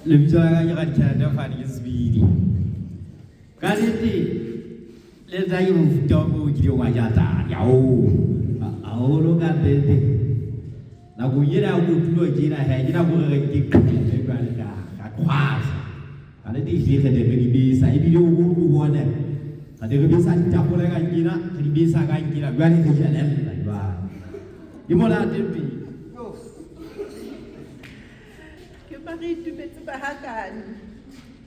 le bitso la ka ke Raditjhelete Fane ke Sebidi ka nnete le tla ke mofuta wa moo ke wa jata yao haholo ka nnete nako ena ya kotulo ke ena ke nako re ke jwale ka khwasa ka nnete e hle re di bisa ebile o bona ka re bisa ditapole ka nkina re di bisa ka nkina jwale ke jelella jwale di mola tepi re itumetse ba hakane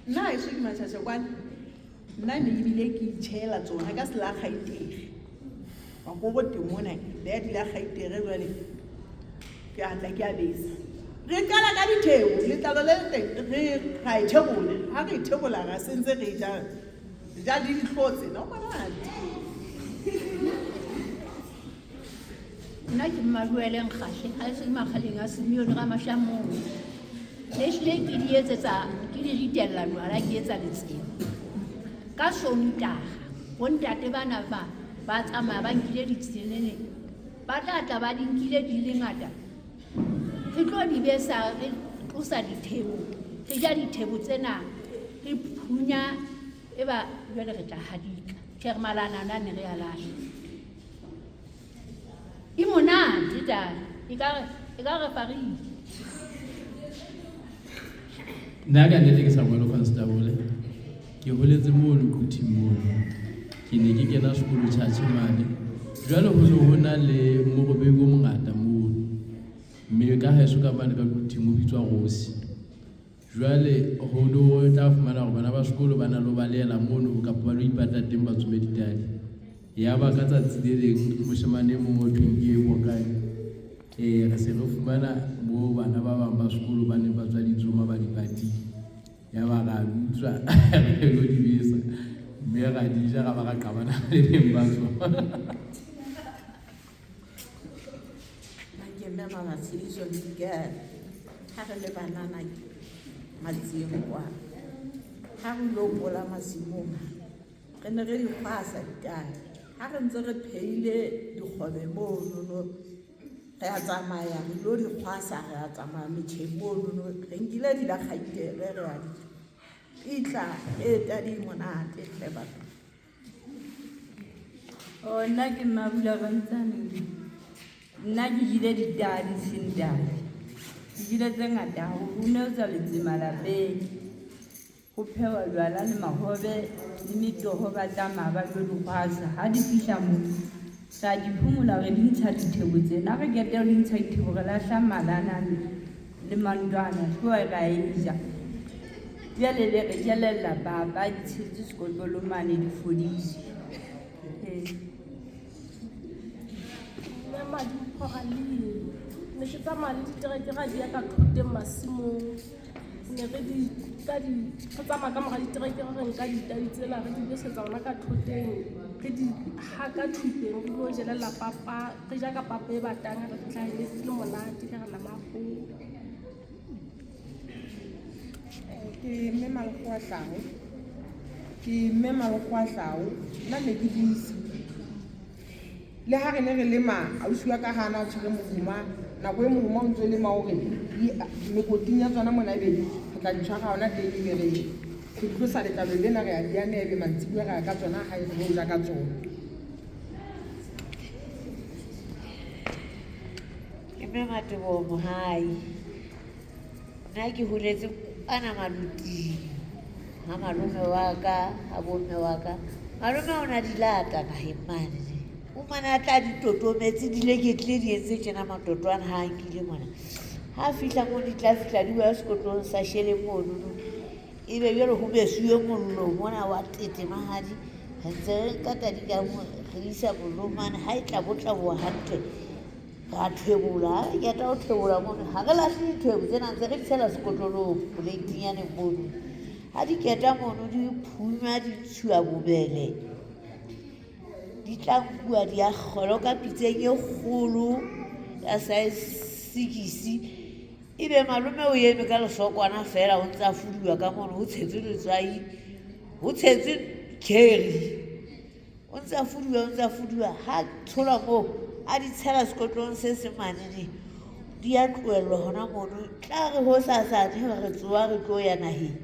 nna e se ke matshasa kwana nna ne ebile ke itshela tsona ka sela khaitege ba go bote mona le di la khaitege jwale ke a tla ke a besa re kala ka ditheo le tlalo le teng re ga ithebole ha re ithebola ga sentse re ja di hlotse no monate nna ke mmaruele nkgahle ha se makgaleng a semione ga mashamo lesle ke di etsetsa ke di ritella jwala ke etsa letsebo ka Sontaga bontate bana ba tsamaya ba nkile ditselene ba tla ba di nkile di le ngata re tlo di besa re tlosa ditheo re ja ditheo tsena re phunya e ba jwale re tla hadika ke re malana ne re alahle e monate ta e ka re farile nna ka nnete ke Samuel Constable ke holetse mo Lekuthi mo ke ne ke kena sekolo Tjhatjhemane jwale ho na le morobeng o mongata mo mme ka heso ka bana ka Lekuthi mo bitswa Rosi jwale ho do tla fumana hore bana ba sekolo bana lo balela mono ka ba lo ipata teng ba tsome ditadi ya ba ka tsatsi le leng moshemane mo mothong ke e bokae re se re fumana mo bana ba bang ba sekolo ba ne ba tswa ditsoma ba dipati ya ba ga utswa re lo di besa mme ga di ja ga ba ga qabana le beng ba tswa ke nna mama sediso ke ha re le banana matsieng kwa ha re lo bola masimong re ne re di khwasa ditane ha re ntse re pheile dikgobe mo no re a tsamaya re lo di khwasa re a tsamaya metjhemo re nkile di la khaite re a di itla e tadi monate hle batho o nna ke mabula bantsane nna ke jile ditadi sindale ke jile tse ngata ho ne o tsa letsema lapeng ho phewa jwala le mahobe le metoho ba tsamaya ba lo di khwasa ha di fihla mo sa di phumula re di ntsha dithebo tsena re kete ho ntsha dithebo re lahla malana le mandwana tloa ga eja jale le re jelella ba tshetse sekolo mane di fodise nna madi phogaleng ne ke tsamaya le diterekere di ya ka thoteng masimong ne re di ka di tsamaya ka mora diterekere re nka ditadi tsena re di besetsa gona ka thoteng re di haka thupeng re lo jelela papa re ja ka papa e batang re fitlha le monate ka rena mafo ke mme Malokgwahlau nna ne ke dise le ha re ne re lema ausi wa ka hana o tshwere mohuma nako e mohuma o ntse le ma hore mekoting ya tsona mona be re tla ntshwara hona teng be re ke tlosa letlalo lena re a diane ebe mantsibuya re ka tsona ha e re ja ka tsona mme Matebo mohai nna ke holetse ana Maluti ha malome wa ka ha bomme wa ka malome o na di lata ka hemane o mana tla di totometse di leketle di etse tjena matotwana ha nkile mona ha fihla mo di tla fihla di wa sekotlong sa shele mono ebe jalo ho besuwe mollo mona wa tete mahadi ntse ka tadi ka mo re isa mollo mana ha e tla botla bo hantle ga thwebola ke ta o thwebola mo ha ga lahli thwebo tsena ntse re tshela sekotlolong poletinyane mono ha di keta mono di phunya di tshuwa bobele di tla bua di a kgolo ka pitseng e kgolo ya size 6 ebe malome o eme ka lesokwana fela o ntse a fudiwa ka mono ho tshetse letswai ho tshetse kheri o ntse a fudiwa ha tshola mo a di tshela sekotlong se se manene di a tlohelwa hona mono tla re ho sasane re tsoa re tlo ya naheng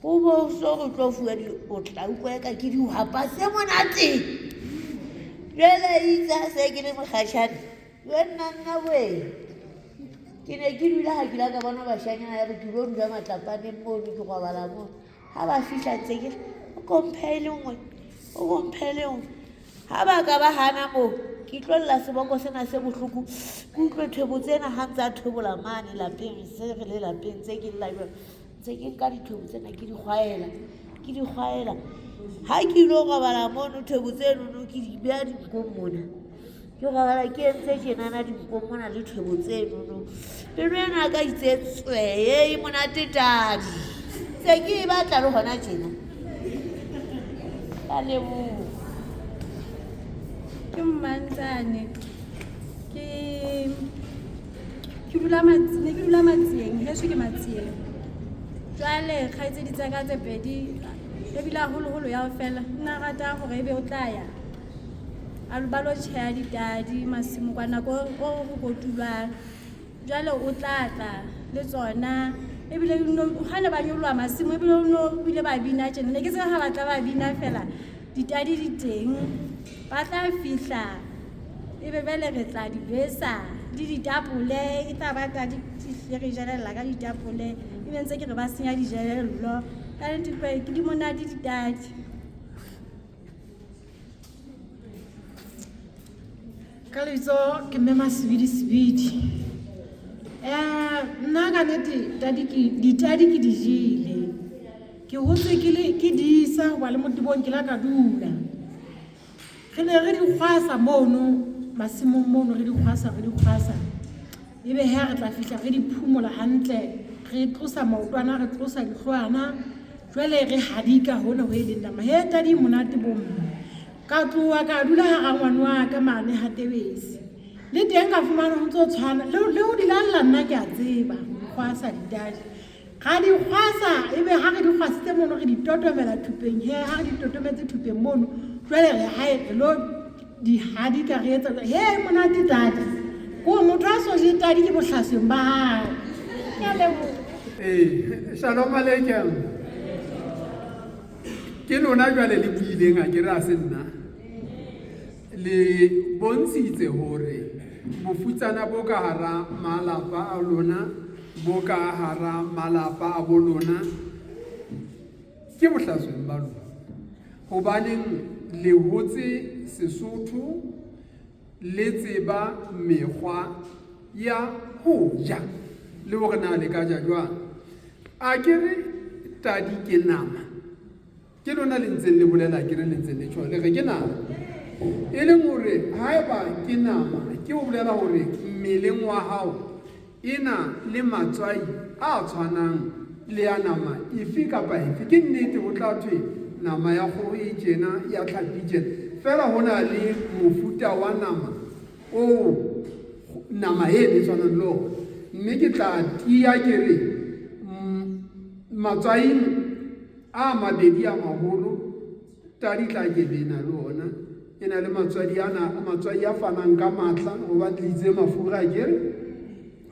ho bo so re tlo fuwa o tla utlwa ka ke dihwapa se monate jwale itse ha se ke le mokgatjhane nna we ke ne ke dula ha ke la ka bona bashanyana ya re ke lo dula matlapaneng mono ke robala mono ha ba fihla ntse ke o komphele nngwe ha ba ka ba hana mo ke tlolla seboko sena se bohloko ke utlwe thwebo tsena ha ntse a thwebola mane lapeng se re le lapeng tse ke lla tse ke nka dithwebo tsena ke di kgwaela ha ke ilo robala mono thwebo tseno ke di beha dinkong mona ke robala ke entse tjenana dinkong mona le thwebo tseno pelo ena ka itse tsweye monate tadi se ke e batla le hona tjena ka leboha ke Mmantsane ke dula Matsieng heso ke Matsieng jwale kgaitsedi tsa ka tse pedi ebile haholo ya ho fela nna rata hore ebe o tla ya a ba lo tjheha ditadi masimo kwa nako o go kotulwang jwale o tla le tsona ebile ha ne ba nyolwa masimo ebile ba bina tjena ne ke se ha ba tla ba bina fela ditadi di teng ba tla fihla ebe bele re tla di besa di ditapole e tla ba tla di re jelella ka ditapole ebe ntse ke re ba senya dijelello ka ntse ke di monate ditadi ka letso ke mema sebidi nna ka nete ditadi ke di jele ke hotse ke di isa wa le motibong ke la ka dula re ne re di kgwasa mono masimong mono re di kgwasa ebe ha re tla fihla re di phumola hantle re tlosa maotwana re tlosa dihlwana jwale re hadika hona ho eleng nama he tadi monate bomma ka tloa ka dula ha ngwana wa ka mane ha Tebesi le teng ka fumana ho ntso tshwana le ho di lalla nna ke a tseba kgwasa ditadi ga di kgwasa ebe ha re di kgwasitse mono re di totomela thupeng he ha re di totometse thupeng mono jwale re hae re lo di hadika re etsa he monate tadi ko motho a so je tadi ke bohlaseng ba hae ke leboha shalom aleikum ke lona jwale le buileng a ke re a se nna le bontshitse hore bofutsana bo ka hara malapa a lona bo ka hara malapa a bo lona ke bohlaseng ba lona hobaneng le hotse Sesotho le tseba mekgwa ya ho ja le hore na le ka ja jwang a ke re tadi ke nama ke lona le ntseng le bolela ke re le ntseng le tshwa le re ke nama e leng hore haeba ke nama ke o bolela hore mmeleng wa hao ena le matswai a tshwanang le ya nama efe kapa efe ke nnete ho tla thwe nama ya kgoho e tjena ya tlhapi tjena fela hona le mofuta wa nama o nama e tshwanang le ona mme ke tla tia ke re matswaing a mabedi a maholo tadi tla ke bena le ona e na le matswai a fanang ka matla go ba tlitse mafura a kere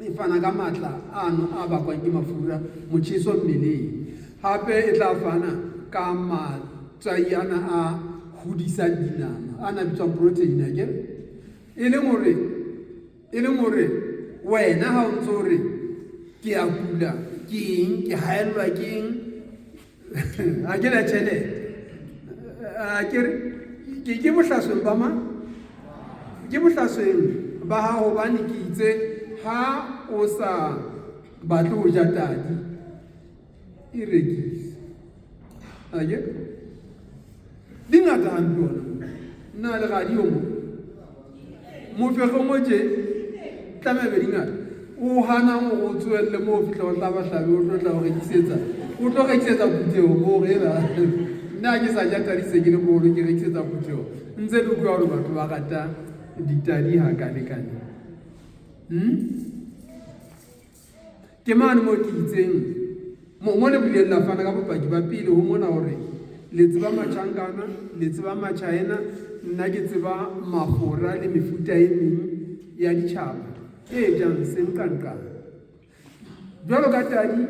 e fana ka matla ano a bakwang ke mafura motjheso mmeleng hape e tla fana ka matswai ana a hodisang dinama a na bitswang protein a kere e leng hore wena ha o ntso re ke a kula ke eng ke haellwa ke eng a ke la tjhelete a kere ke bohlasweng ba mang ke bohlasweng ba ha hobane ke itse ha o sa batle ho ja tadi e rekise a ke di ngata hampe ona nna le radio mo fego mo je tla be di ngata o hana o tsoelle mo fitla o tla ba hlabe o tlo tla o rekisetsa puteo mo re ba nna ke sa ja tadi se ke le mo ke rekisetsa puteo ntse le utlwa hore batho ba rata ditadi ha ka le kane ke mane mo ke itseng mo le buleng la fana ka bopaki ba pele ho mona hore le tseba matjhankana le tseba matjhaena nna ke tseba mafura le mefuta e meng ya ditjhaba e jang senkankan jwalo ka tadi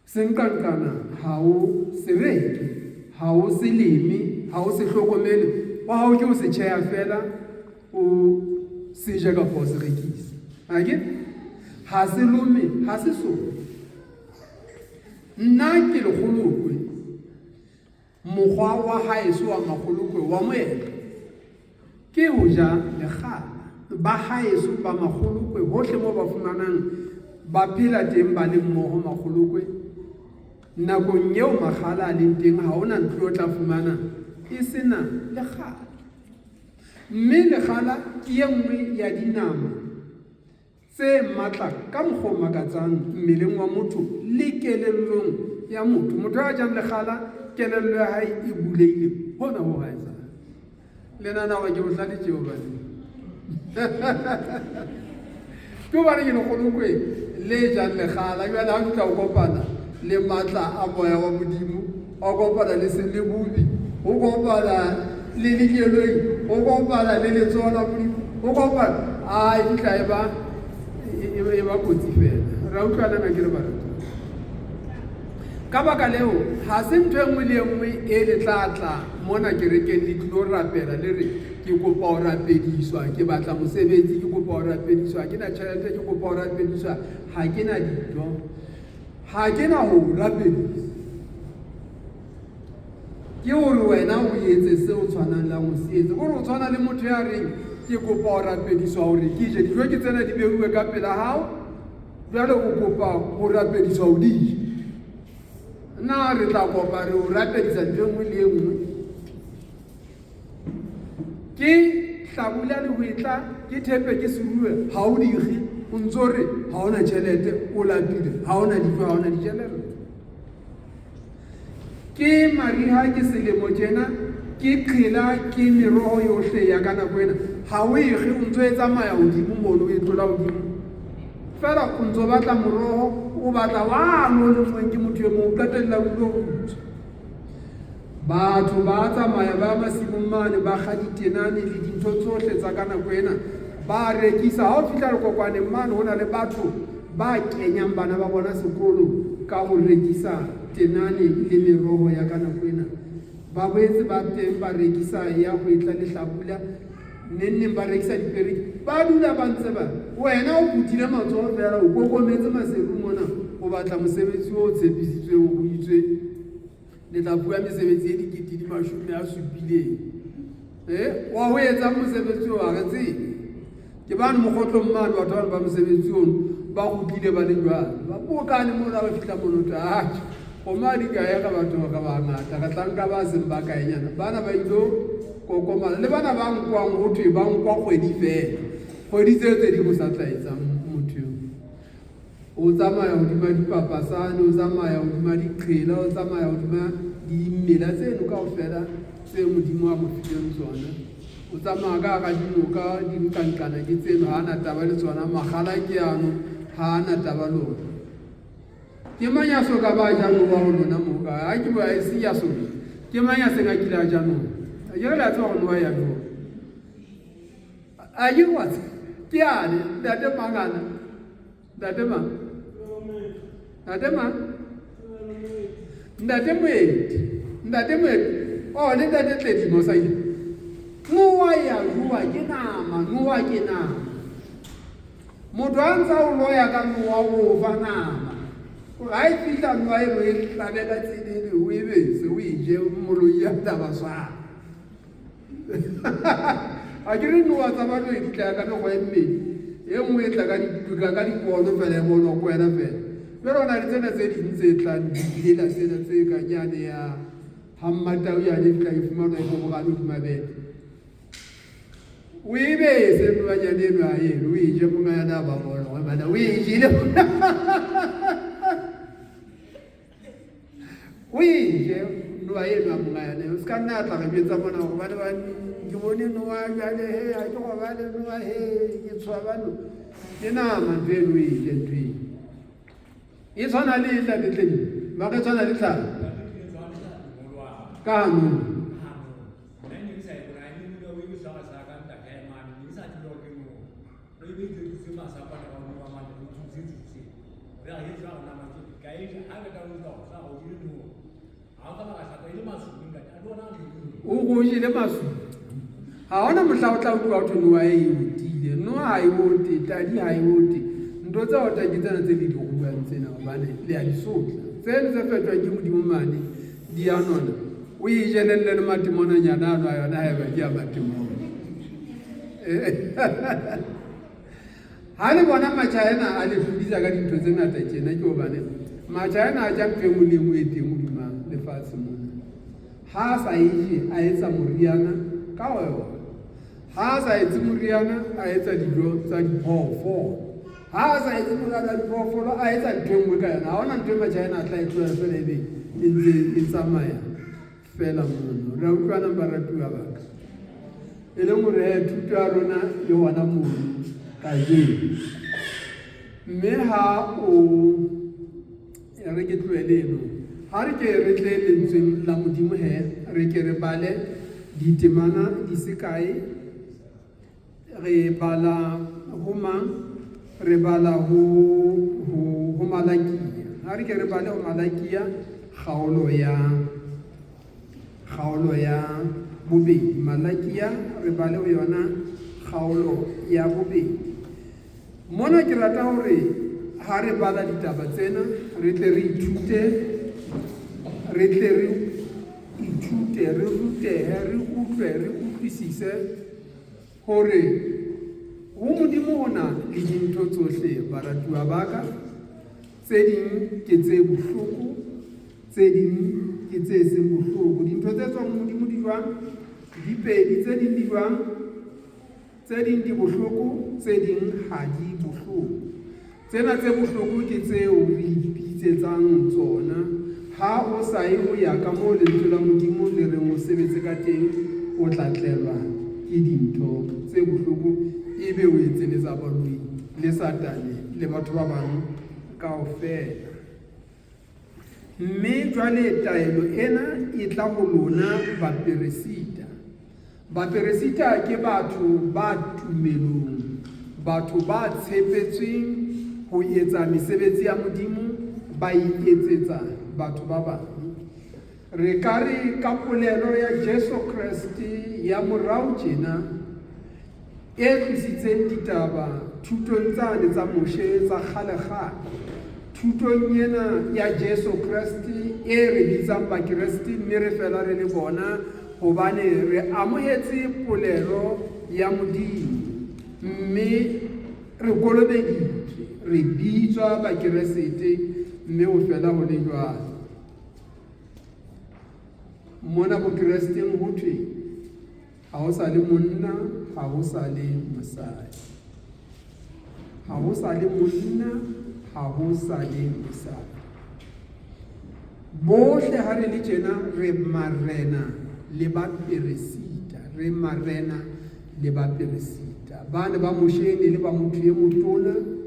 senkankana ha o sereke ha o selemi ha o se hlokomele wa ha o ke o se tjheya fela o se ja ka po se rekisa ake ha se lome ha se so nna ke le kgolokwe mokgwa wa haeso wa makgolokwe wa moetlo ke ho ja lekgala ba haeso ba makgolokwe hohle mo ba fumanang ba phela teng ba le mmoho makgolokwe nakong eo makgala a leng teng ha ona ntlo o tla fumana e sena lekgala mme lekgala ke e nngwe ya dinama tse matla ka mokgwa o makatsang mmeleng wa motho le kelellong ya motho a jang lekgala kelello ya hae e buleile hona ho haetsana le nana hore ke o hladitse hobane ke hobane ke lekgolokwe le jang lekgala jwale ha ntla o kopana le matla a moya wa modimo o kopana le selebubi o kopana le lekeloi o kopana le letsoho la modimo o kopana a e tla e ba kotsi fela ra utlwana na ke re barata ka baka leo ha se ntho e nngwe le e nngwe e le tla mona kerekeng le tlilo rapela le re ke kopa ho rapediswa ke batla mosebetsi ke kopa ho rapediswa ke na tjhelete ke kopa ho rapediswa ha ke na dintho ha ke na ho rapedisa ke hore wena o etse seo tshwanang la mosebetsi gore o tshwana le motho ya reng ke kopa ho rapediswa hore ke je dijo ke tsena di beuwe ka pela hao jwale o kopa ho rapediswa ho dije na re tla kopa re o rapedisa ntho e nngwe le e nngwe ke hlabula le ho etla ke thepe ke seruwe ha o dikgi o ntso re ha ona tjhelete o lapile ha ona dijo ha ona ditjelelo ke mariha ke selemo tjena ke qhela ke meroho yohle ya ka nako ena ha o ikgi o ntso e tsamaya hodimo mono o e tlola hodimo fela o ntso batla moroho o batla wa no le mong ke motho e mong qetella o lo utswa batho ba tsamaya ba masimong mane ba kga ditenane le dintho tsohle tsa ka nako ena ba rekisa ha o fihla lekokwaneng mane ho na le batho ba kenyang bana ba bona sekolo ka ho rekisa tenane le meroho ya ka nako ena ba boetse ba teng ba rekisa ya ho etla le hlabula nenneng ba rekisa diperiki ba dula ba ntse ba wena o putile matsoho fela o kokometse maseru mona o batla mosebetsi o tshepisitsweng o itswe le tla bua mesebetsi e dikete di 70 wa ho etsa mosebetsi o a re tsebe ke bane mokgotlong mane batho ba mosebetsi ono ba kgutlile ba le jwalo ba bokane mona ba fihla monota komadi ka ya ka batho ka bangata ka tlanka ba seng ba kaenyana bana ba ilo kokomana le bana ba nkwang ho thwe ba nkwa kgwedi fela kgwedi tse di go sa tla etsang motho o tsamaya hodima dipapasane o tsamaya hodima diqhela o tsamaya hodima dimela tseno kaofela tse modimo a mo fileng tsona o tsamaya ka ga dinoka di nkankana ke tseno ha ana taba le tsona magala ke ano ha ana taba lona ke manyaso ka ba jano wa ho lona moka ha ke ba e si yaso ke manyase ga kila jano ya la tso go noa ya no a ye what ke ane date mangana date ma ndate mwedi o le date tledi mo sai noa ya ruwa ke nama motho a ntsa o loya ka noa o fa nama ga e fihla noa e re tlabela tsedele o e bese o ije moloi ya taba swa a ke re noa tsa batho e ditla ka mekgwa e mmedi e nngwe e tla ka dipono fela e bona ko wena fela pero na le tsena tse ding tse tlang dilela tsena tse ka nyane ya hammatau yane fihla e fumanwa e bobogane hodima bete o e bese noanyane eno a eno o ije mongayana ba bona bana o ejele o ije noa eno a mongayane o se ka nna a tla re betsa mona gore bane ba ke bone noa jale he a ke gobale noa he ke tshwabano ke nama ntho eno o ije ntho eno e tshwana le tla le tledi ba ke tshwana le tla ka no o go jele masu ga ona mohla o tla utlwa go thwe noa e otile noa ga e ote tadi ga e ote ntho tsa ota ke tsena tse le di buang tsena gobane le a di sotla tseno tse fetwa ke modimo mane di a nona o e jelelele le matemonanyana ano a yona ga e ba ke ya matemono ha le bona matšhaena a le tlhodisa ka dintho tse ngata tjena ke gobane matšhaena a ja mphe molemo e teng modima lefatshe mona ha a sa eje a etsa moriana ka ona ha a sa etse moriana a etsa dijo tsa diphoofolo ha a sa etse moriana wa diphoofolo a etsa ntho e nngwe ka yona ga ona ntho e matšhaena a tla e tloya fela ebe e ntse e tsamaya fela mono re a utlwana ba ratuwa baka e leng gore thuto ya rona le gona mono ka jeno mme ha o re ke tloele eno ha re ke re tle lentsweng la modimo he re ke re bale ditemana di se kae re bala ho mang re bala ho Malakia ha re ke re bale ho Malakia kgaolo ya bobedi Malakia re bale ho yona kgaolo ya bobedi mona ke rata hore ha re bala ditaba tsena re tle re ithute re rutehe re utlwe re utlwisise hore ho modimo ona le dintho tsohle baratuwa baka tse ding ke tse bohloko tse ding ke tse seng bohloko dintho tse tswang modimo di jwang di pedi tse ding di jwang tse ding di bohloko tse ding ha di bohloko tsena tse bohloko ke tseo re ipitsetsang tsona ha o sa ye ho ya ka moo lentswe la modimo le reng o sebetse ka teng o tla tlelwa ke dintho tse bohloko ebe o etseletsa baloi le Satane le batho ba bang kaofela mme jwale taelo ena e tla ho lona baperesita ke batho ba tumelong batho ba tshepetsweng ho etsa mesebetsi ya modimo ba etsetsa batho ba bang re ka re ka polelo ya Jesu Kriste ya morao tjena e tlisitseng ditaba thutong tsane tsa Moshe tsa kgalekgale thutong ena ya Jesu Kriste e re bitsang bakriste mme re fela re le bona hobane re amohetse polelo ya modimo mme re kolobeditswe re bitswa bakeresete mme o fela ho le jwalo mona bokristeng ho thwe ha o sa le monna ha o sa le mosadi ha o sa le monna ha o sa le mosadi bohle ha re le tjena re marena le baperesita bana ba moshene le ba motho e motona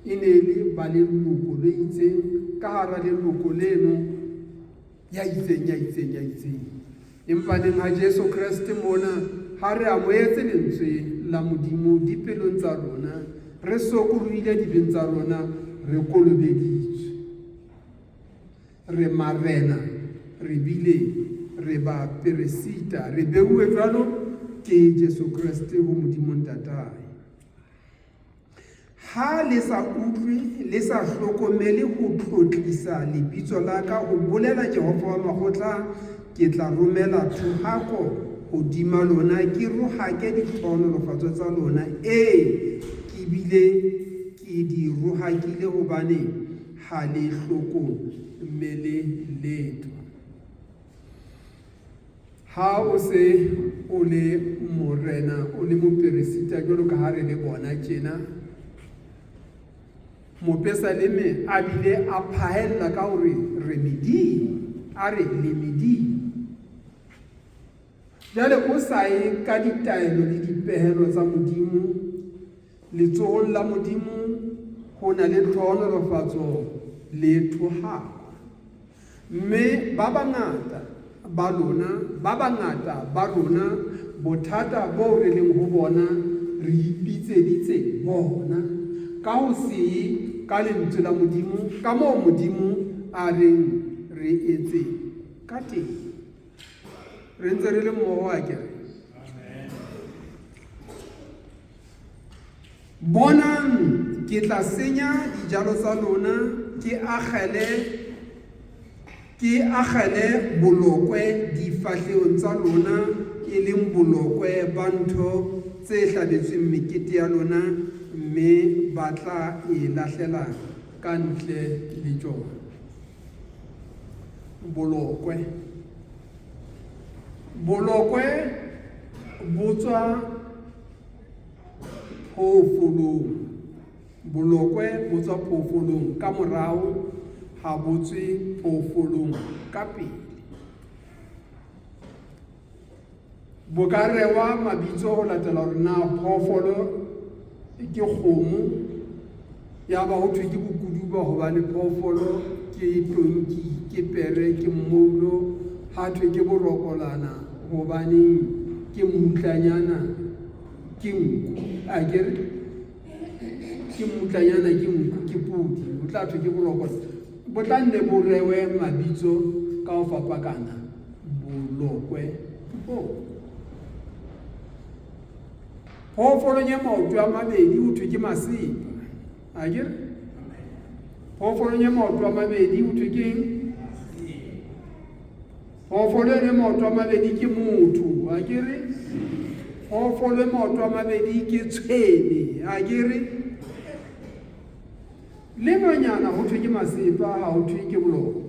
e ne le ba leloko le itseng ka hara leloko leno ya itseng empa neng ha Jesu Kriste mona ha re amoetse lentswe la modimo dipelong tsa rona re sokolohile dibeng tsa rona re kolobeditswe re marena re bile re ba peresita re beuwe jwalo ke Jesu Kriste ho modimo ntatae ha le sa utlwe le sa hlokomele ho tlotlisa lebitso la ka ho bolela Jehova wa makgotla ke tla romela thohako hodima lona ke rohake ditlhonolofatso tsa lona ke bile ke di rohakile hobane ha le hlokomele letho ha o se o le morena o le moperesita jwalo ka ha re le bona tjena Mopesaleme a bile a phahella ka hore re medimo a re le medimo jale o sa ye ka ditaelo le dipehelo tsa modimo letsohong la modimo ho na le tlhonolofatso le thohako mme ba bangata ba rona bothata bo re leng ho bona re ipitseditse bona ka ho se ka lentswe la Modimo ka moo Modimo a reng re etse ka teng. Re ntse re le mmogo wa kere. Bonang ke tla senya dijalo tsa lona, ke akgele bolokwe difahleong tsa lona, e leng bolokwe ba ntho tse hlabetsweng mekete ya lona, mme ba tla e lahlela ka ntle le tsona. Bolokwe bo tswa phoofolong. Bolokwe bo tswa phoofolong ka morao, ha bo tswe phoofolong ka pele. Bo ka rewa mabitso ho latela hore na phoofolo ke kgomo, ya ba ho thwe ke bokuduba hobane phoofolo ke tonki, ke pere, ke mmoulo, ha thwe ke borokolana hobane ke mmutlanyana, ke nku. Akere ke mmutlanyana, ke nku, ke pudi, ho tla thwe ke borokolana. Bo tla nne bo rewe mabitso ka ho fapakana. Bolokwe phoofolo ya maoto a mabedi ho thwe ke masepa. Akere phoofolo ya maoto a mabedi ho thwe keng? Phoofolo ya maoto a mabedi ke motho. Akere phoofolo ya maoto a mabedi ke tshwene. Akere le manyana ho thwe ke masepa, ha ho thwe ke bolokwe.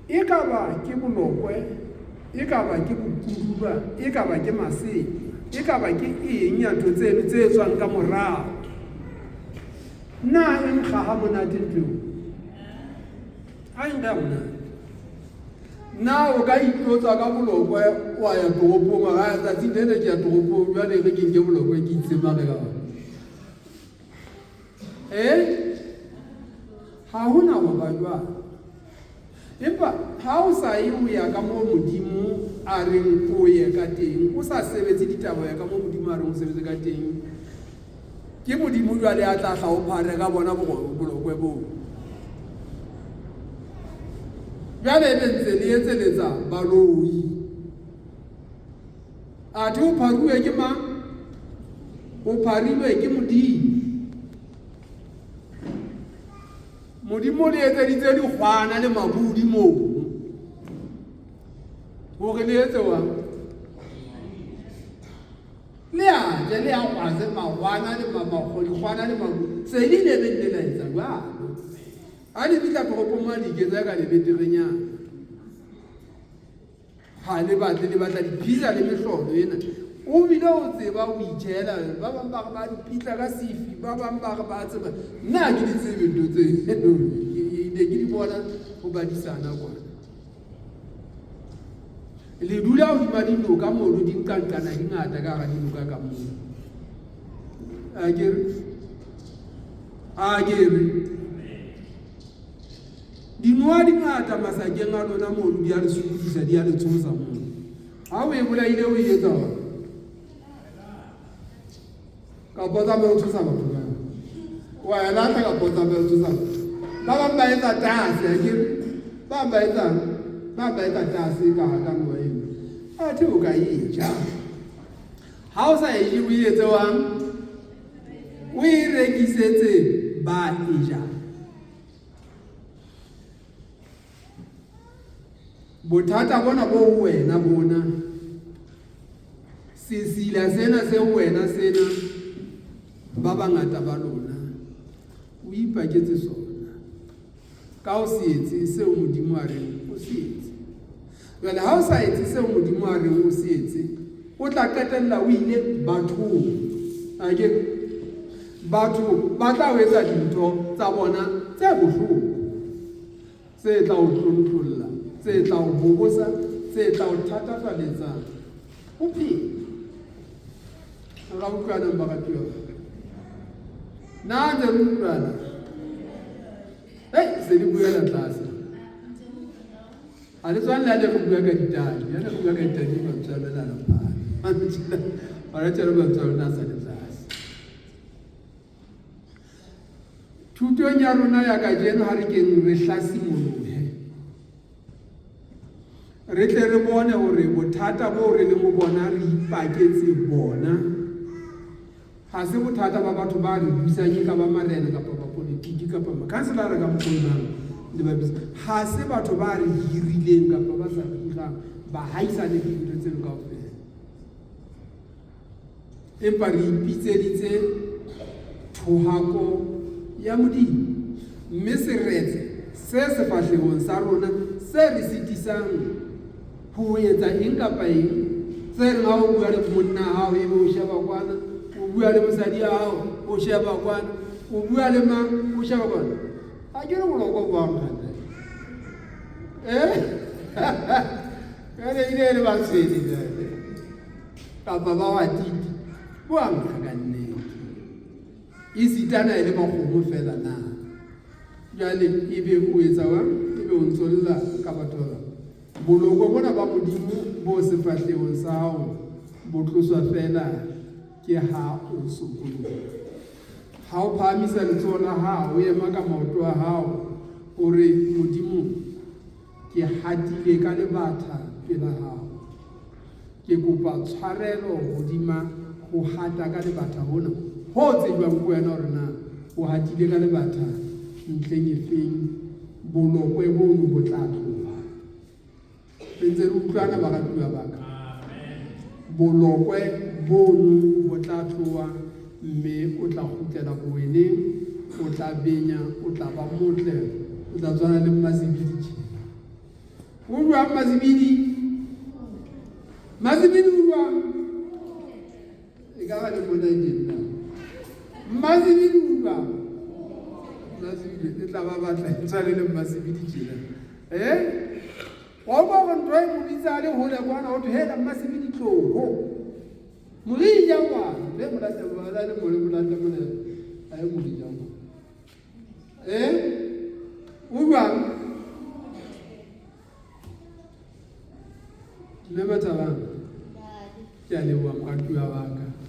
E ka ba ke bolokwe, e ka ba ke bokuduba, e ka ba ke masepa, e ka ba ke eng ya ntho tseno tse tswang ka morao. Na e nkga ha monate ntlo a nkga monate. Na o ka itlotsa ka bolokwe wa ya toropong, ga tsatsi lena ke ya toropong, jwale re ke nke bolokwe ke itsemage ka ona. Ha hona ho ba jwalo. Empa ha o sa ye ho ya ka moo Modimo a reng o ye ka teng, o sa sebetse ditaba ya ka moo Modimo a reng o sebetse ka teng, ke Modimo jwale a tla hlaophare ka bona bolokwe boo. Jwale ebe ntse le etseletsa baloi. Athe o pharuwe ke mang? O pharilwe ke Modimo. Modimo le etseditse dikgwana le mabudi moo hore le etse wang? Le a je le a kgwaze magwana le dikgwana le mabudi. Se di ne be nne la etsa jwalo. Ha le fihla toropong ma di iketsa ka le beterenyana. Ha le batla dipizza le mehlolo ena. O bile o tseba o itjela, ba bang ba ba dipitla ka sifi, ba bang ba tseba. Nna ke di tsebe ntho tse ne ke di bona ho badisana kwana. Le dula hodima dinoka mono di nkankana di ngata ka ga dinoka ka moo. Akere dinoa di ngata masakeng a lona mono di a le sukisa, di a le tshosa moo. Ha o e bolaile o e etsa wa ka botsa me o tshosa batho ba. Wa ya lata ka botsa me o tshosa. Ba bang ba etsa tase, akere ba ba etsa tase ka ha ka moa eno. Athe o ka e ja. Ha o sa e o etse wang? O e rekisetse ba e ja. Bothata bona bo wena bona. Sesila sena se wena sena ba bangata ba lona o ipaketse sona ka o se etse seo Modimo a reng o se etse. Jwale ha o sa etse seo Modimo a reng o se etse, o tla qetella o ile bathong. Akere batho ba tla o etsa dintho tsa bona tse bohloko, tse tla o tlontlolla, tse tla o bobosa, tse tla o thatafaletsa o phela. Ra utlwana mbaratiwa na ntse re utlwana. Se di buela tlase a le tswana le go bua ka ditadi, ya le go bua ka ditadi ba tswalela pa a re tsela ba tswalela sa le tlase. thutong ya rona ya ka jeno ha re keng re hlasimolohe re tle re bone hore bothata bo re le mo bona re ipaketse bona ha se bothata ba batho ba re buisanye ka ba marena kapa ba politiki kapa makhanselara ka mokgolong le ba bisa ha se batho ba re hirileng kapa ba sa tlang ba haisane ke dintho tseno kaofela empa re ipitseditse thohako ya Modimo mme seretse se sefahlehong sa rona se re sitisang ho etsa eng kapa eng se re ha o bua le monna hao ebe o sheba kwana o bua le mosadi hao o sheba kwana o bua le mang o sheba kwana a ke re moloko bua ngata kare ile le ba tsedi kapa ba wa titi bua ngaka nne isitana ile makgomo fela na jale ebe o etsa wa ebe o ntsolla ka batho ba boloko bona ba Modimo bo sefahlehong sa hao bo tloswa fela ke ha o sokoloha ha o phamisa letsoho la hao o ema ka maoto a hao o re Modimo ke hatile ka lebatha pela hao ke kopa tshwarelo hodima ho hata ka lebatha hona ho tsejwang ko wena hore na o hatile ka lebatha ntleng efeng bolokwe bono bo tla tloha re ntse re utlwana ba ratuwa ba ka bolokwe bono bo tla tloha mme o tla kgutlela boweneng o tla benya o tla ba motle o tla tswana le Mmazibidi tjena o jwang Mmazibidi o jwang e ka ba le mona jenna Mmazibidi o jwang Mmazibidi e tla ba batla e tswane le Mmazibidi tjena wa ba go ntwa e mo bitsa le hole kwana o thela Mmazibidi tloho morija wa le molate ba le molate mona a e morija o jwang le bataba ke a le wa matuwa ba ka